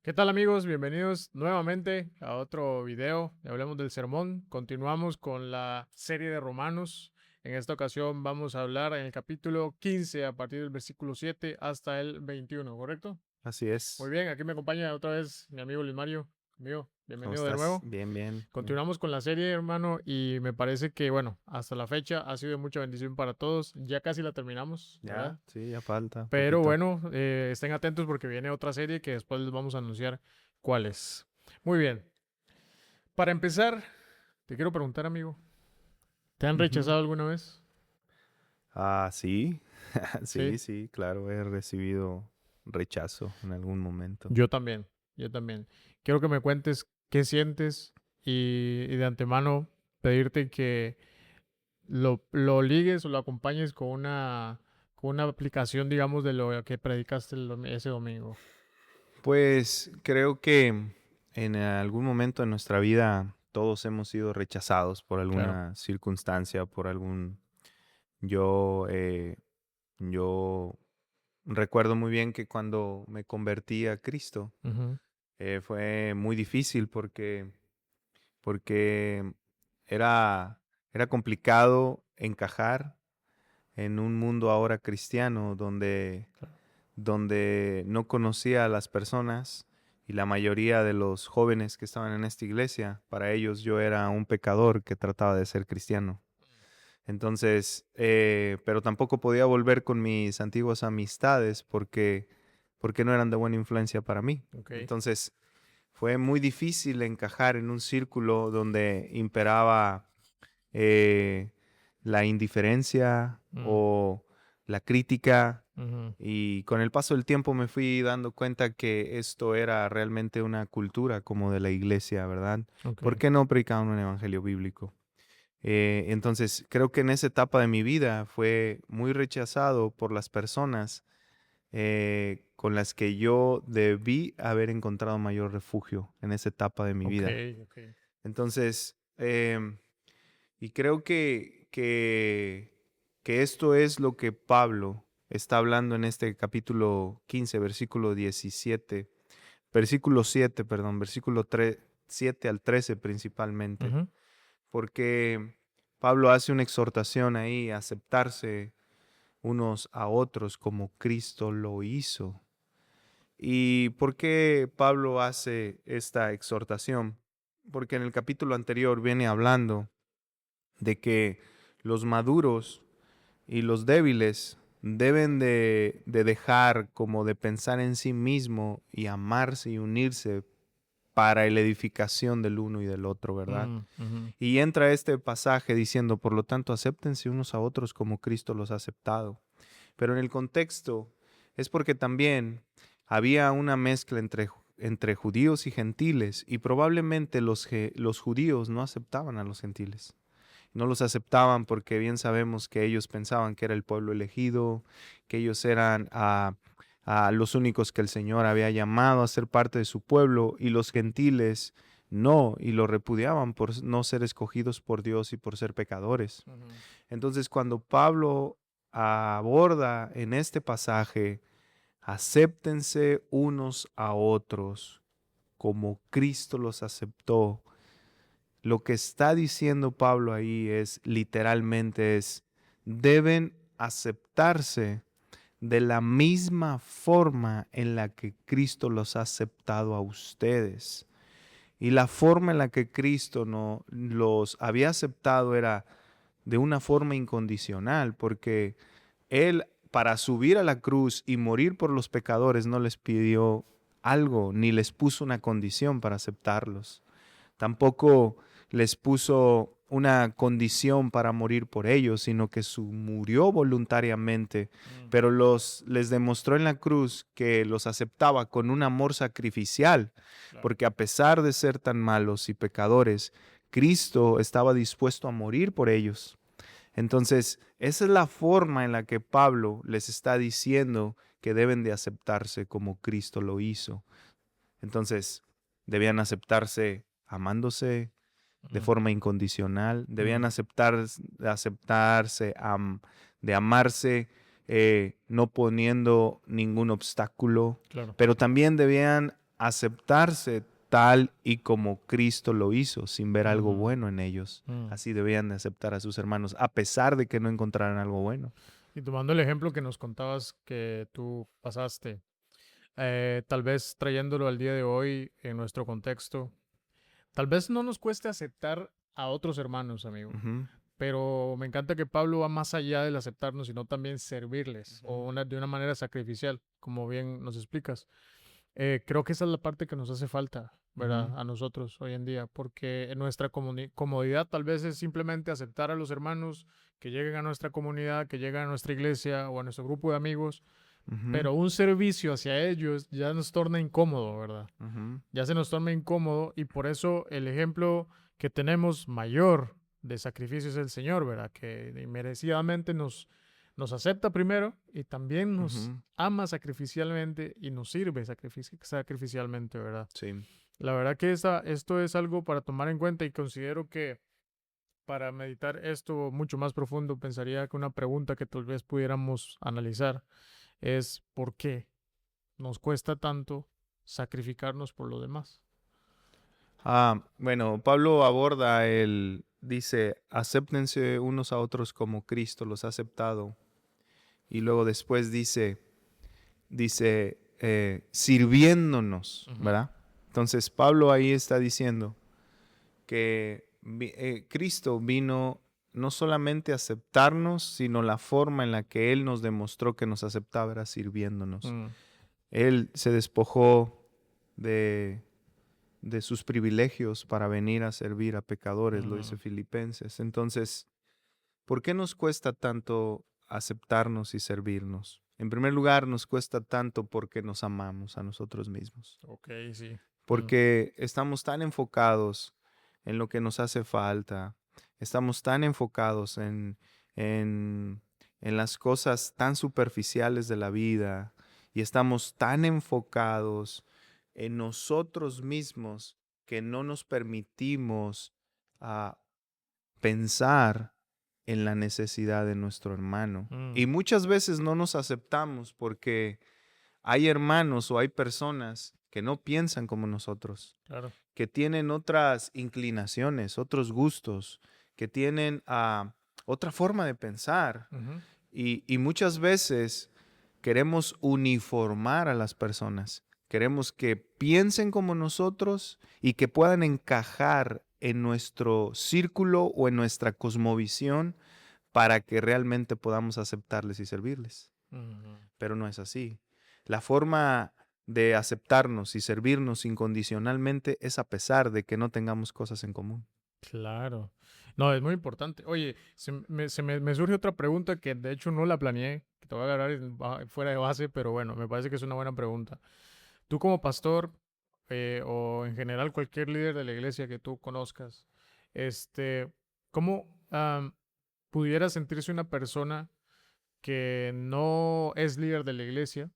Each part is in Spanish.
¿Qué tal amigos? Bienvenidos nuevamente a otro video de Hablemos del Sermón. Continuamos con la serie de Romanos. En esta ocasión vamos a hablar en el capítulo 15 a partir del versículo 7 hasta el 21, ¿correcto? Así Muy es. bien, aquí me acompaña otra vez mi amigo Luis Mario. Amigo, ¿Cómo bienvenido de estás? nuevo. Bien, bien, bien. Continuamos con la serie, hermano, y me parece que, bueno, hasta la fecha ha sido de mucha bendición para todos. Ya casi la terminamos, ¿verdad? Ya, sí, ya falta Pero poquito. bueno, estén atentos porque viene otra serie que después les vamos a anunciar cuál es. Muy bien. Para empezar, te quiero preguntar, amigo, ¿te han Ujú. rechazado alguna vez? Sí, Sí. sí, sí, claro, he recibido rechazo en algún momento. Yo también, yo también. Quiero que me cuentes qué sientes y de antemano pedirte que lo ligues o lo acompañes con una aplicación, digamos, de lo que predicaste ese domingo. Pues creo que en algún momento de nuestra vida todos hemos sido rechazados por Claro. alguna circunstancia, por algún... Yo, yo recuerdo muy bien que cuando me convertí a Cristo Ujú. fue muy difícil porque era, era complicado encajar en un mundo ahora cristiano Claro. donde no conocía a las personas y la mayoría de los jóvenes que estaban en esta iglesia, para ellos yo era un pecador que trataba de ser cristiano. Entonces, pero tampoco podía volver con mis antiguas amistades porque no eran de buena influencia para mí. Ok. Entonces, fue muy difícil encajar en un círculo donde imperaba eh, la indiferencia Mm. o la crítica. Ujú. Y con el paso del tiempo me fui dando cuenta que esto era realmente una cultura como de la iglesia, ¿verdad? Ok. ¿Por qué no predicaban un evangelio bíblico? Entonces, creo que en esa etapa de mi vida fue muy rechazado por las personas con las que yo debí haber encontrado mayor refugio en esa etapa de mi Ok, vida. ok. Entonces, y creo que esto es lo que Pablo está hablando en este capítulo 15, versículo 17, versículo 7, perdón, versículo 7 al 13 principalmente, Ujú. porque Pablo hace una exhortación ahí a aceptarse unos a otros como Cristo lo hizo. ¿Y por qué Pablo hace esta exhortación? Porque en el capítulo anterior viene hablando de que los maduros y los débiles deben de dejar como de pensar en sí mismo y amarse y unirse para la edificación del uno y del otro, ¿verdad? Mm. Ujú. Y entra este pasaje diciendo, por lo tanto, acéptense unos a otros como Cristo los ha aceptado. Pero en el contexto es porque también había una mezcla entre judíos y gentiles y probablemente los judíos no aceptaban a los gentiles. No los aceptaban porque bien sabemos que ellos pensaban que era el pueblo elegido, que ellos eran a los únicos que el Señor había llamado a ser parte de su pueblo y los gentiles no, y lo repudiaban por no ser escogidos por Dios y por ser pecadores. Ujú. Entonces, cuando Pablo aborda en este pasaje, acéptense unos a otros como Cristo los aceptó, lo que está diciendo Pablo ahí es literalmente es, deben aceptarse de la misma forma en la que Cristo los ha aceptado a ustedes. Y la forma en la que Cristo no los había aceptado era de una forma incondicional, porque Él para subir a la cruz y morir por los pecadores no les pidió algo, ni les puso una condición para aceptarlos. Tampoco les puso una condición para morir por ellos, sino que murió voluntariamente, Mm. pero les demostró en la cruz que los aceptaba con un amor sacrificial, Claro. porque a pesar de ser tan malos y pecadores, Cristo estaba dispuesto a morir por ellos. Entonces, esa es la forma en la que Pablo les está diciendo que deben de aceptarse como Cristo lo hizo. Entonces, debían aceptarse amándose de Ujú. forma incondicional, debían Mm. aceptarse, de amarse, no poniendo ningún obstáculo, Claro. pero también debían aceptarse tal y como Cristo lo hizo, sin ver algo Ujú. bueno en ellos. Mm. Así debían de aceptar a sus hermanos, a pesar de que no encontraran algo bueno. Y tomando el ejemplo que nos contabas que tú pasaste, tal vez trayéndolo al día de hoy en nuestro contexto, tal vez no nos cueste aceptar a otros hermanos, amigo. Ujú, Pero me encanta que Pablo va más allá del aceptarnos, sino también servirles ujú, de una manera sacrificial, como bien nos explicas. Creo que esa es la parte que nos hace falta, ujú, ¿verdad? A nosotros hoy en día, porque en nuestra comodidad tal vez es simplemente aceptar a los hermanos que lleguen a nuestra comunidad, que lleguen a nuestra iglesia o a nuestro grupo de amigos, ujú, pero un servicio hacia ellos ya nos torna incómodo, ¿verdad? ujú, Ya se nos torna incómodo y por eso el ejemplo que tenemos mayor de sacrificio es el Señor, ¿verdad? Que merecidamente nos acepta primero y también nos ujú. ama sacrificialmente y nos sirve sacrificialmente, ¿verdad? Sí. La verdad que esto es algo para tomar en cuenta y considero que para meditar esto mucho más profundo, pensaría que una pregunta que tal vez pudiéramos analizar es ¿por qué nos cuesta tanto sacrificarnos por los demás? Bueno, Pablo aborda dice, acéptense unos a otros como Cristo los ha aceptado. Y luego después dice, sirviéndonos, Ujú. ¿verdad? Entonces Pablo ahí está diciendo que Cristo vino no solamente a aceptarnos, sino la forma en la que Él nos demostró que nos aceptaba era sirviéndonos. Mm. Él se despojó de, de sus privilegios para venir a servir a pecadores, lo dice Ujú. Filipenses. Entonces, ¿por qué nos cuesta tanto aceptarnos y servirnos? En primer lugar, nos cuesta tanto porque nos amamos a nosotros mismos, Ok, sí. Mm. porque estamos tan enfocados en lo que nos hace falta, estamos tan enfocados en, en las cosas tan superficiales de la vida y estamos tan enfocados en nosotros mismos que no nos permitimos ah, pensar en la necesidad de nuestro hermano. Mm. Y muchas veces no nos aceptamos porque hay hermanos o hay personas que no piensan como nosotros, Claro. que tienen otras inclinaciones, otros gustos, que tienen otra forma de pensar. Ujú. Y muchas veces queremos uniformar a las personas. Queremos que piensen como nosotros y que puedan encajar en nuestro círculo o en nuestra cosmovisión para que realmente podamos aceptarles y servirles. Ujú. Pero no es así. La forma de aceptarnos y servirnos incondicionalmente es a pesar de que no tengamos cosas en común. Claro. No, es muy importante. Oye, me surge otra pregunta que de hecho no la planeé, que te voy a agarrar fuera de base, pero bueno, me parece que es una buena pregunta. Tú como pastor, o en general cualquier líder de la iglesia que tú conozcas, este, ¿cómo pudiera sentirse una persona que no es líder de la iglesia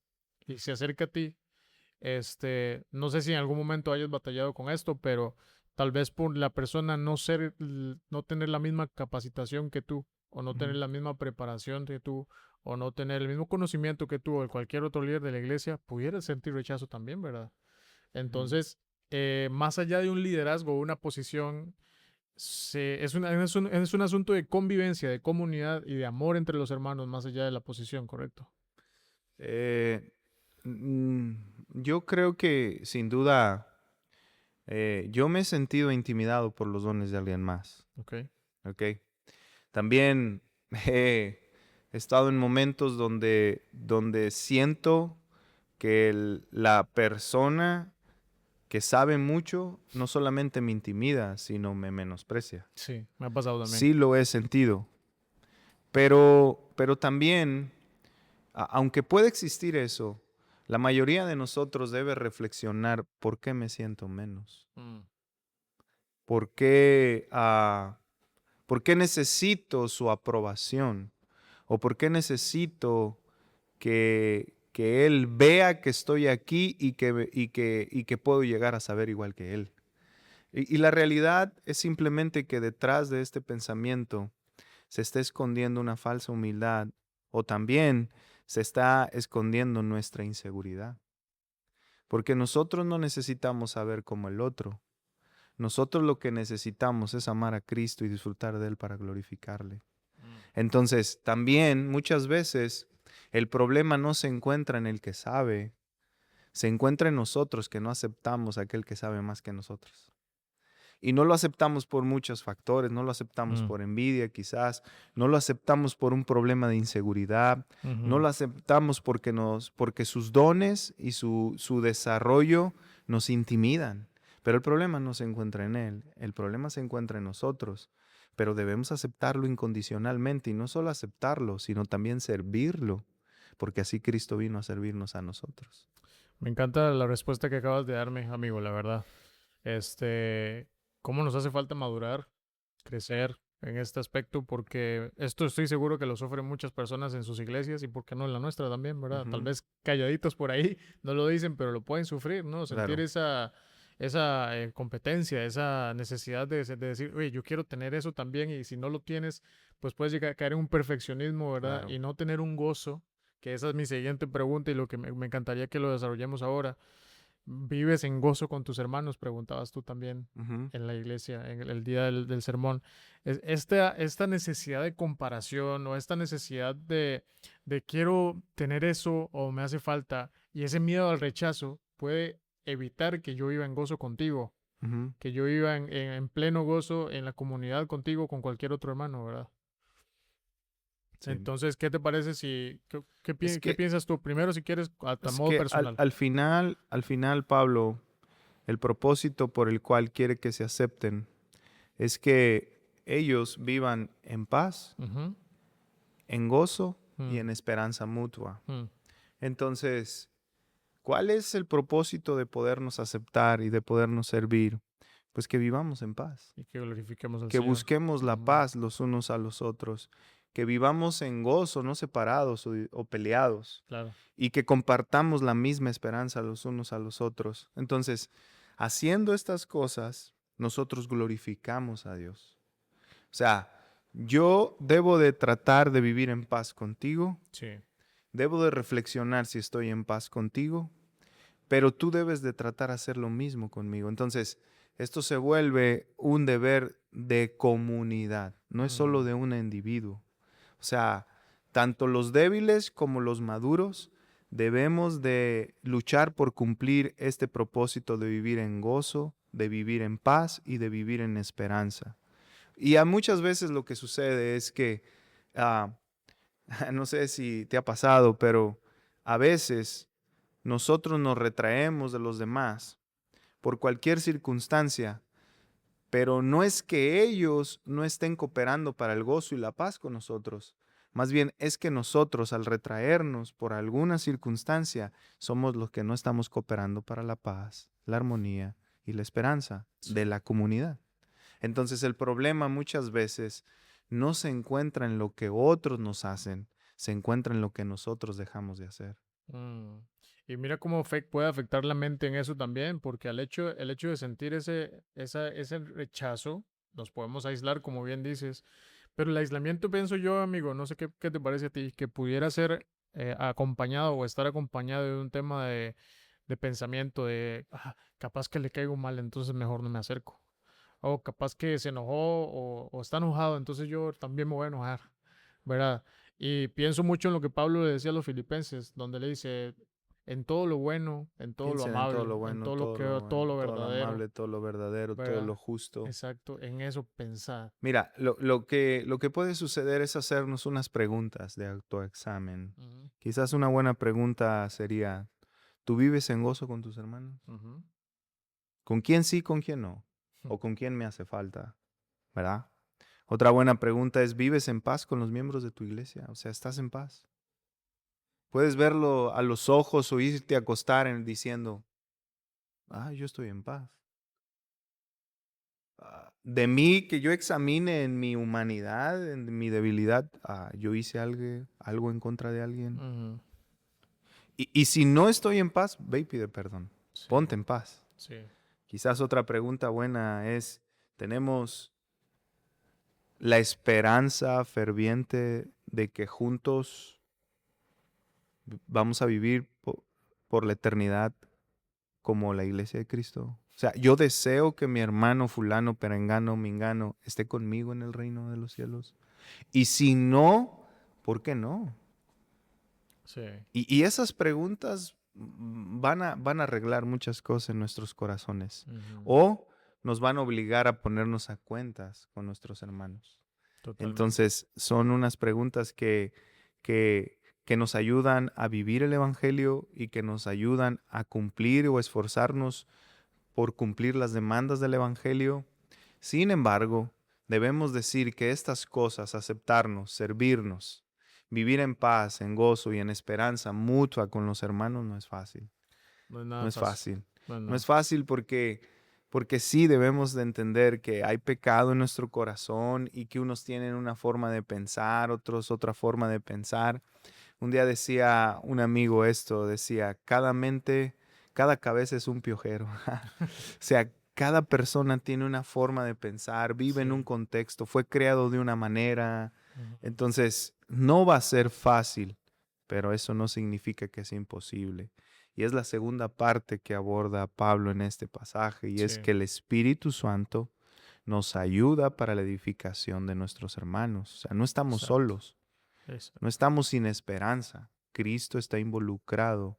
y se acerca a ti? No sé si en algún momento hayas batallado con esto, pero tal vez por la persona no tener la misma capacitación que tú, o no tener Ujú, la misma preparación que tú, o no tener el mismo conocimiento que tú o cualquier otro líder de la iglesia, pudiera sentir rechazo también, ¿verdad? ujú. Entonces, más allá de un liderazgo o una posición, es un asunto de convivencia, de comunidad y de amor entre los hermanos, más allá de la posición, ¿correcto? Eh, mm, yo creo que sin duda yo me he sentido intimidado por los dones de alguien más. Ok. ¿Ok? También he estado en momentos donde siento que la persona que sabe mucho no solamente me intimida, sino me menosprecia. Sí, me ha pasado también. Sí lo he sentido, pero también, aunque puede existir eso, la mayoría de nosotros debe reflexionar por qué me siento menos, Mm. por qué, por qué necesito su aprobación o por qué necesito que él vea que estoy aquí y que puedo llegar a saber igual que él. Y la realidad es simplemente que detrás de este pensamiento se está escondiendo una falsa humildad o también se está escondiendo nuestra inseguridad. Porque nosotros no necesitamos saber como el otro. Nosotros lo que necesitamos es amar a Cristo y disfrutar de Él para glorificarle. Mm. Entonces, también muchas veces el problema no se encuentra en el que sabe, se encuentra en nosotros que no aceptamos a aquel que sabe más que nosotros. Y no lo aceptamos por muchos factores, no lo aceptamos Mm. por envidia quizás, no lo aceptamos por un problema de inseguridad, no Ujú. lo aceptamos porque sus dones y su desarrollo nos intimidan. Pero el problema no se encuentra en él, el problema se encuentra en nosotros. Pero debemos aceptarlo incondicionalmente y no solo aceptarlo, sino también servirlo, porque así Cristo vino a servirnos a nosotros. Me encanta la respuesta que acabas de darme, amigo, la verdad. Este, cómo nos hace falta madurar, crecer en este aspecto, porque esto estoy seguro que lo sufren muchas personas en sus iglesias y por qué no en la nuestra también, ¿verdad? Tal Ujú, vez calladitos por ahí no lo dicen, pero lo pueden sufrir, ¿no? Sentir claro. esa competencia, esa necesidad de decir, oye, yo quiero tener eso también y si no lo tienes, pues puedes llegar a caer en un perfeccionismo, ¿verdad? Claro. Y no tener un gozo, que esa es mi siguiente pregunta y lo que me encantaría que lo desarrollemos ahora. ¿Vives en gozo con tus hermanos? Preguntabas tú también Ujú, en la iglesia, en el día del sermón. Esta necesidad de comparación o esta necesidad de quiero tener eso o me hace falta y ese miedo al rechazo puede evitar que yo viva en gozo contigo, ujú. que yo viva en pleno gozo en la comunidad contigo, con cualquier otro hermano, ¿verdad? Sí. Entonces, ¿qué te parece si, Es qué que piensas tú? Primero, si quieres, a Es modo que personal. al final, Pablo, el propósito por el cual quiere que se acepten es que ellos vivan en paz, Ujú. en gozo y Mm. en esperanza mutua. Mm. Entonces, ¿cuál es el propósito de podernos aceptar y de podernos servir? Pues que vivamos en paz, Y que glorifiquemos al que Señor. busquemos la Ujú. paz los unos a los otros, que vivamos en gozo, no separados o peleados, Claro. y que compartamos la misma esperanza los unos a los otros. Entonces, haciendo estas cosas, nosotros glorificamos a Dios. O sea, yo debo de tratar de vivir en paz contigo, Sí. debo de reflexionar si estoy en paz contigo, pero tú debes de tratar de hacer lo mismo conmigo. Entonces, esto se vuelve un deber de comunidad, no es solo Ujú. de un individuo. O sea, tanto los débiles como los maduros debemos de luchar por cumplir este propósito de vivir en gozo, de vivir en paz y de vivir en esperanza. Y a muchas veces lo que sucede es que, ah, no sé si te ha pasado, pero a veces nosotros nos retraemos de los demás por cualquier circunstancia, pero no es que ellos no estén cooperando para el gozo y la paz con nosotros. Más bien es que nosotros al retraernos por alguna circunstancia somos los que no estamos cooperando para la paz, la armonía y la esperanza Sí. de la comunidad. Entonces el problema muchas veces no se encuentra en lo que otros nos hacen, se encuentra en lo que nosotros dejamos de hacer. Mm. Y mira cómo puede afectar la mente en eso también, porque el hecho de sentir ese rechazo, nos podemos aislar, como bien dices, pero el aislamiento, pienso yo, amigo, no sé qué te parece a ti, que pudiera ser acompañado o estar acompañado de un tema de pensamiento de, "Ah, capaz que le caigo mal, entonces mejor no me acerco. O capaz que se enojó o está enojado, entonces yo también me voy a enojar, ¿verdad? Y pienso mucho en lo que Pablo le decía a los filipenses, donde le dice, en todo lo bueno, en todo lo Piensen en todo amable, lo en bueno, todo lo todo que, lo todo bueno, lo todo lo verdadero, amable, todo lo verdadero, todo lo ¿verdad? justo. Exacto, en eso pensar. Mira, lo que puede suceder es hacernos unas preguntas de autoexamen. Ujú. Quizás una buena pregunta sería, ¿tú vives en gozo con tus hermanos? Ujú. ¿Con quién sí, con quién no? ¿O con quién me hace falta? ¿Verdad? Otra buena pregunta es, ¿vives en paz con los miembros de tu iglesia? O sea, ¿estás en paz? Puedes verlo a los ojos o irte a acostar diciendo, yo estoy en paz. De mí, que yo examine en mi humanidad, en mi debilidad, yo hice algo en contra de alguien. Ujú. Y si no estoy en paz, ve y pide perdón. Sí, Ponte en paz. sí. Quizás otra pregunta buena es, ¿tenemos la esperanza ferviente de que juntos vamos a vivir por la eternidad como la iglesia de Cristo? O sea, yo deseo que mi hermano fulano, perengano, mingano esté conmigo en el reino de los cielos. Y si no, ¿por qué no? Sí. Y esas preguntas van a arreglar muchas cosas en nuestros corazones. Ujú. O nos van a obligar a ponernos a cuentas con nuestros hermanos. Totalmente. Entonces, son unas preguntas que nos ayudan a vivir el Evangelio y que nos ayudan a cumplir o esforzarnos por cumplir las demandas del Evangelio. Sin embargo, debemos decir que estas cosas, aceptarnos, servirnos, vivir en paz, en gozo y en esperanza mutua con los hermanos, no es fácil. No es No nada es fácil. fácil. No es No nada es fácil. fácil porque sí debemos de entender que hay pecado en nuestro corazón y que unos tienen una forma de pensar, otros otra forma de pensar. Un día decía un amigo esto, decía, cada mente, cada cabeza es un piojero. O sea, cada persona tiene una forma de pensar, vive en un Sí. contexto, fue creado de una manera. Ujú. Entonces, no va a ser fácil, pero eso no significa que es imposible. Y es la segunda parte que aborda Pablo en este pasaje, y es Sí. que el Espíritu Santo nos ayuda para la edificación de nuestros hermanos. O sea, no estamos Exacto. solos, no Exacto. estamos sin esperanza. Cristo está involucrado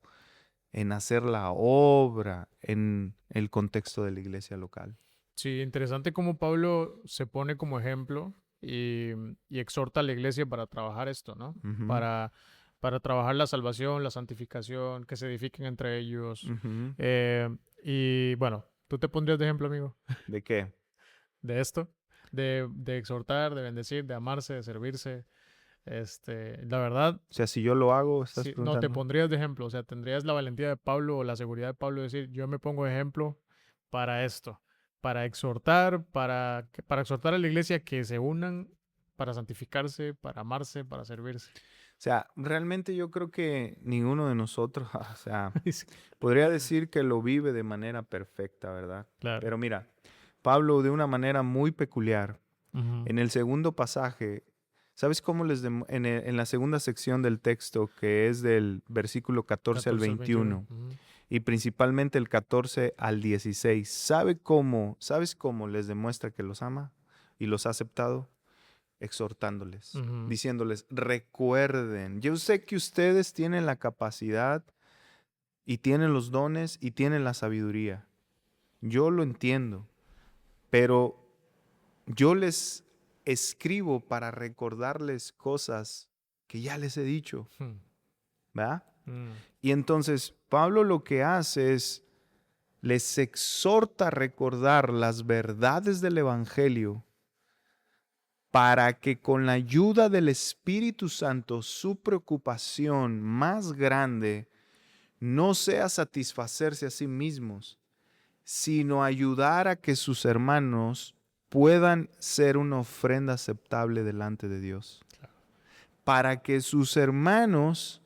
en hacer la obra en el contexto de la iglesia local. Sí, interesante cómo Pablo se pone como ejemplo y exhorta a la iglesia para trabajar esto, ¿no? Ujú, Para, para trabajar la salvación, la santificación, que se edifiquen entre ellos. ujú. Eh, y bueno, ¿tú te pondrías de ejemplo, amigo, ¿De qué? de esto? De exhortar, de bendecir, de amarse, de servirse. La verdad, O sea, si yo lo hago, estás sí, no te preguntando. pondrías de ejemplo. O sea, tendrías la valentía de Pablo o la seguridad de Pablo de decir, yo me pongo de ejemplo para esto, para exhortar a la iglesia que se unan para santificarse, para amarse, para servirse. O sea, realmente yo creo que ninguno de nosotros, o sea, Sí, podría decir que lo vive de manera perfecta, ¿verdad? claro. Pero mira, Pablo de una manera muy peculiar, Ujú. en el segundo pasaje, ¿sabes cómo en la segunda sección del texto, que es del versículo 14 al 14 al 21. 21, Ujú. y principalmente el 14 al 16, sabes cómo les demuestra que los ama y los ha aceptado? Exhortándoles, Ujú. diciéndoles, recuerden, yo sé que ustedes tienen la capacidad y tienen los dones y tienen la sabiduría. Yo lo entiendo, pero yo les escribo para recordarles cosas que ya les he dicho, Hmm. ¿verdad? Mm. Y entonces Pablo lo que hace es les exhorta a recordar las verdades del Evangelio para que con la ayuda del Espíritu Santo su preocupación más grande no sea satisfacerse a sí mismos, sino ayudar a que sus hermanos puedan ser una ofrenda aceptable delante de Dios, para que sus hermanos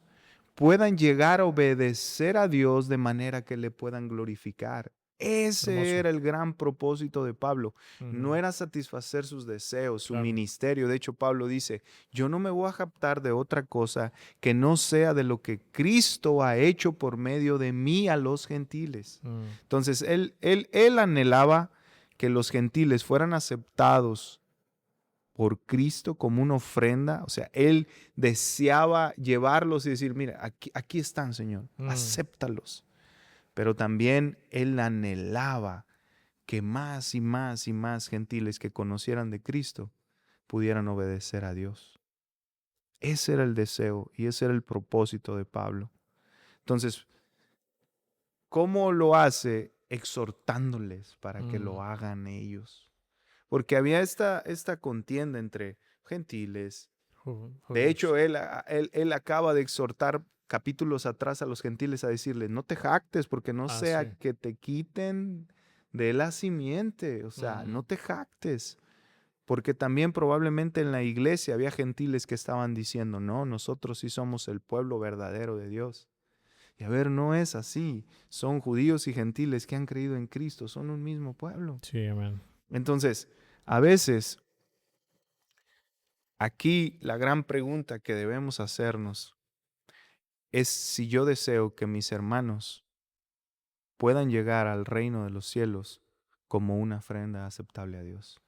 puedan llegar a obedecer a Dios de manera que le puedan glorificar. Ese Hermoso. era el gran propósito de Pablo. No Ujú. era satisfacer sus deseos, su Claro. ministerio. De hecho, Pablo dice, yo no me voy a jactar de otra cosa que no sea de lo que Cristo ha hecho por medio de mí a los gentiles. Mm. Entonces, él anhelaba que los gentiles fueran aceptados por Cristo como una ofrenda. O sea, él deseaba llevarlos y decir, mira, aquí están, Señor, Mm. acéptalos. Pero también él anhelaba que más y más y más gentiles que conocieran de Cristo pudieran obedecer a Dios. Ese era el deseo y ese era el propósito de Pablo. Entonces, ¿cómo lo hace? Exhortándoles para que Mm. lo hagan ellos. Porque había esta contienda entre gentiles. De Judíos. hecho, él acaba de exhortar capítulos atrás a los gentiles a decirles, no te jactes porque no Ah, sea sí. que te quiten de la simiente, o sea, Mm. no te jactes. Porque también probablemente en la iglesia había gentiles que estaban diciendo, no, nosotros sí somos el pueblo verdadero de Dios. Y a ver, no es así. Son judíos y gentiles que han creído en Cristo, son un mismo pueblo. Sí, amén. Entonces, a veces aquí la gran pregunta que debemos hacernos es si yo deseo que mis hermanos puedan llegar al reino de los cielos como una ofrenda aceptable a Dios.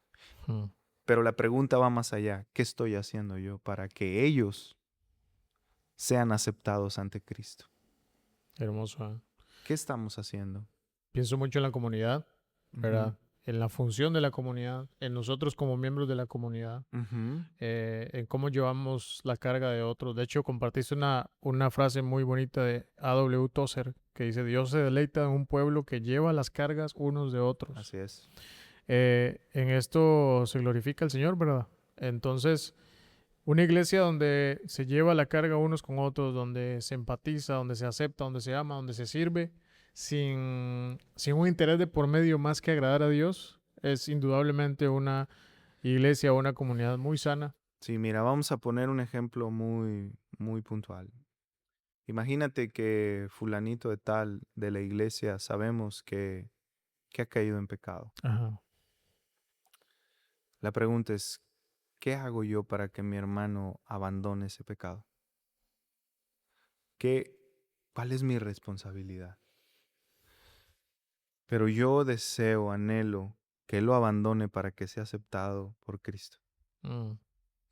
Mm, Pero la pregunta va más allá. ¿Qué estoy haciendo yo para que ellos sean aceptados ante Cristo? hermoso. ¿Qué estamos haciendo? Pienso mucho en la comunidad, Ujú, ¿verdad? En la función de la comunidad, en nosotros como miembros de la comunidad, ujú. en cómo llevamos la carga de otros. De hecho, compartiste una frase muy bonita de A.W. Tozer que dice, Dios se deleita en un pueblo que lleva las cargas unos de otros. Así es. En esto se glorifica el Señor, ¿verdad? Entonces, una iglesia donde se lleva la carga unos con otros, donde se empatiza, donde se acepta, donde se ama, donde se sirve, sin un interés de por medio más que agradar a Dios, es indudablemente una iglesia o una comunidad muy sana. Sí, mira, vamos a poner un ejemplo muy, muy puntual. Imagínate que fulanito de tal de la iglesia sabemos que ha caído en pecado. Ajá. La pregunta es, ¿qué hago yo para que mi hermano abandone ese pecado? ¿Qué, ¿Cuál es mi responsabilidad? Pero yo deseo, anhelo que él lo abandone para que sea aceptado por Cristo. Mm,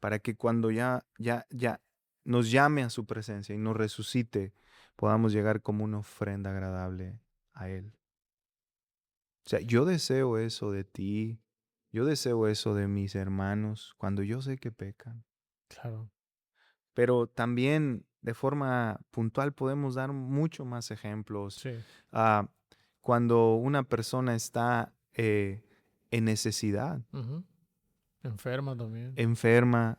Para que cuando ya nos llame a su presencia y nos resucite, podamos llegar como una ofrenda agradable a Él. O sea, yo deseo eso de ti, yo deseo eso de mis hermanos cuando yo sé que pecan. claro. Pero también de forma puntual podemos dar mucho más ejemplos. Sí. Ah, cuando una persona está en necesidad, Ujú. Enferma también. enferma,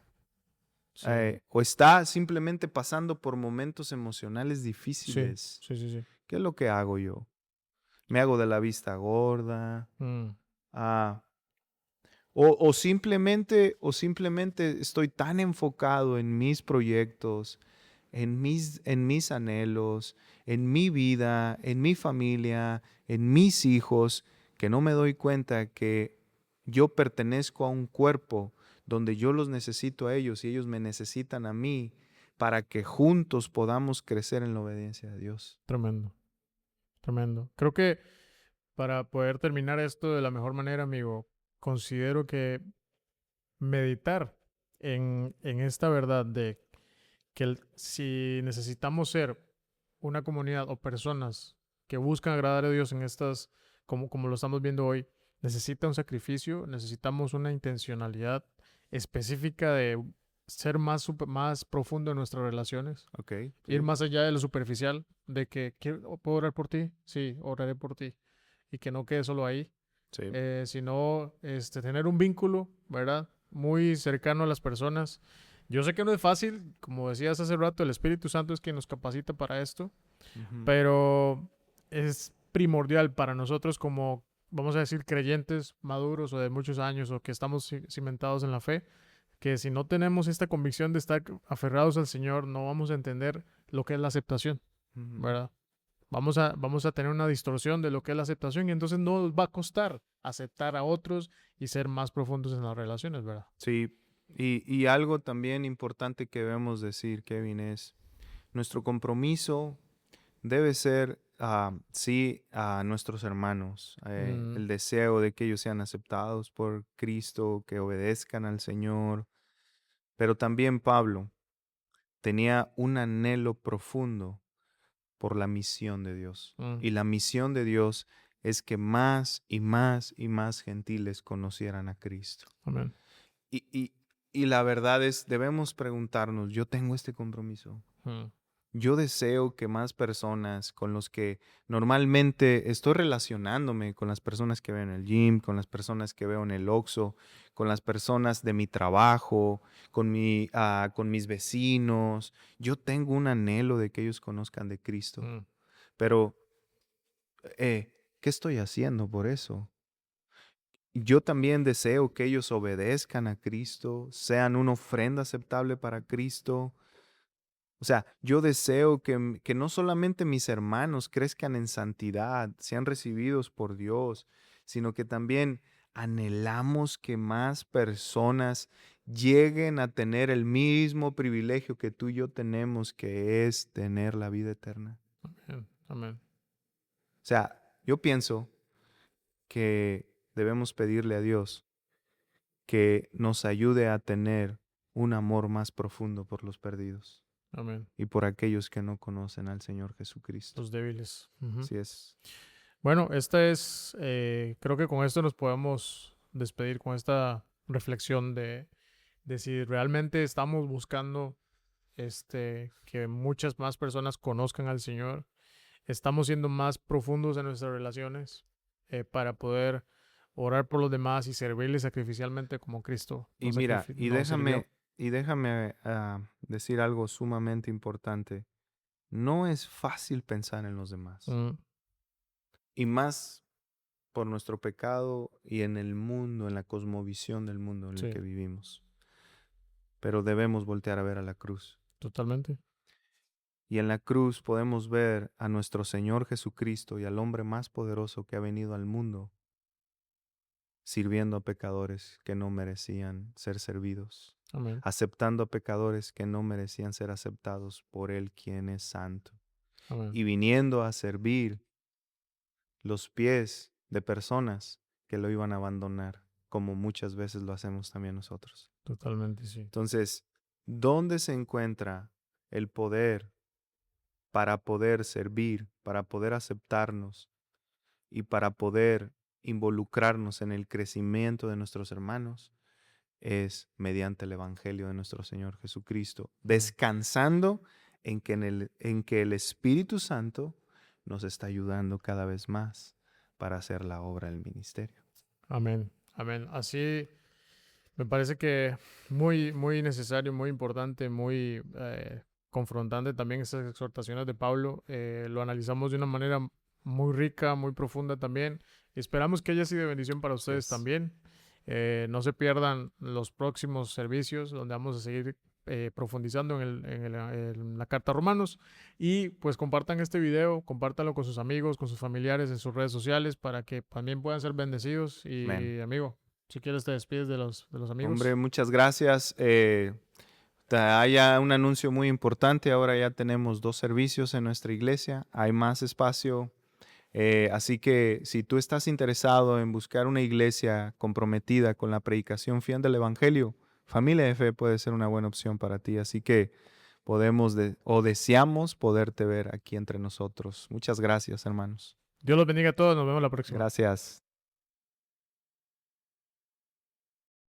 Sí. o está simplemente pasando por momentos emocionales Sí. difíciles, Sí, sí, sí. ¿qué es lo que hago yo? Me hago de la vista gorda, Mm, ah, o simplemente estoy tan enfocado en mis proyectos, en mis anhelos, en mi vida, en mi familia, en mis hijos, que no me doy cuenta que yo pertenezco a un cuerpo donde yo los necesito a ellos y ellos me necesitan a mí para que juntos podamos crecer en la obediencia a Dios. tremendo. Tremendo. Creo que para poder terminar esto de la mejor manera, amigo, considero que meditar en esta verdad de que si necesitamos ser una comunidad o personas que buscan agradar a Dios en estas, como lo estamos viendo hoy, necesita un sacrificio, necesitamos una intencionalidad específica de ser más profundo en nuestras relaciones, ¿Ok? ir Sí, más allá de lo superficial, de que ¿puedo orar por ti? Sí, oraré por ti. Y que no quede solo ahí, sí. sino tener un vínculo, ¿verdad? Muy cercano a las personas. Yo sé que no es fácil, como decías hace rato, el Espíritu Santo es quien nos capacita para esto, Ujú, pero es primordial para nosotros como, vamos a decir, creyentes maduros o de muchos años o que estamos cimentados en la fe, que si no tenemos esta convicción de estar aferrados al Señor, no vamos a entender lo que es la aceptación, ujú. ¿verdad? Vamos a tener una distorsión de lo que es la aceptación y entonces no nos va a costar aceptar a otros y ser más profundos en las relaciones, ¿verdad? Sí, y algo también importante que debemos decir, Kevin, es nuestro compromiso debe ser, sí, a nuestros hermanos, Mm, el deseo de que ellos sean aceptados por Cristo, que obedezcan al Señor, pero también Pablo tenía un anhelo profundo por la misión de Dios. mm, Y la misión de Dios es que más y más y más gentiles conocieran a Cristo. amén. Y, y, y la verdad es, debemos preguntarnos, yo tengo este compromiso. Mm, Yo deseo que más personas con los que normalmente estoy relacionándome, con las personas que veo en el gym, con las personas que veo en el Oxxo, con las personas de mi trabajo, con mis vecinos, yo tengo un anhelo de que ellos conozcan de Cristo. mm, Pero, ¿qué estoy haciendo por eso? Yo también deseo que ellos obedezcan a Cristo, sean una ofrenda aceptable para Cristo. O sea, yo deseo que no solamente mis hermanos crezcan en santidad, sean recibidos por Dios, sino que también anhelamos que más personas lleguen a tener el mismo privilegio que tú y yo tenemos, que es tener la vida eterna. amén, amén. O sea, yo pienso que debemos pedirle a Dios que nos ayude a tener un amor más profundo por los perdidos Amén. y por aquellos que no conocen al Señor Jesucristo. Los débiles. Ujú. Así es. Bueno, creo que con esto nos podemos despedir con esta reflexión de si realmente estamos buscando que muchas más personas conozcan al Señor. Estamos siendo más profundos en nuestras relaciones para poder orar por los demás y servirles sacrificialmente como Cristo Y mira, nos sirvió. déjame decir algo sumamente importante. No es fácil pensar en los demás. Mm, Y más por nuestro pecado y en el mundo, en la cosmovisión del mundo en el sí, que vivimos. Pero debemos voltear a ver a la cruz. totalmente. Y en la cruz podemos ver a nuestro Señor Jesucristo y al hombre más poderoso que ha venido al mundo, sirviendo a pecadores que no merecían ser servidos, Amén. aceptando a pecadores que no merecían ser aceptados por Él, quien es santo, Amén. y viniendo a servir los pies de personas que lo iban a abandonar, como muchas veces lo hacemos también nosotros. Totalmente, sí. Entonces, ¿dónde se encuentra el poder para poder servir, para poder aceptarnos y para poder involucrarnos en el crecimiento de nuestros hermanos? Es mediante el Evangelio de nuestro Señor Jesucristo, descansando en que el Espíritu Santo nos está ayudando cada vez más para hacer la obra del ministerio. Amén. Amén. Así me parece que muy necesario, muy importante, muy confrontante también estas exhortaciones de Pablo. Lo analizamos de una manera muy rica, muy profunda también. Esperamos que haya sido de bendición para ustedes Es. también. No se pierdan los próximos servicios donde vamos a seguir profundizando en la carta a Romanos. Y pues compartan este video, compártanlo con sus amigos, con sus familiares en sus redes sociales para que también puedan ser bendecidos. Amén. Y amigo, si quieres te despides de los amigos. Hombre, muchas gracias. Hay un anuncio muy importante. Ahora ya tenemos 2 servicios en nuestra iglesia. Hay más espacio. Así que si tú estás interesado en buscar una iglesia comprometida con la predicación fiel del Evangelio, Familia de Fe puede ser una buena opción para ti. Así que deseamos poderte ver aquí entre nosotros. Muchas gracias, hermanos. Dios los bendiga a todos. Nos vemos la próxima. Gracias.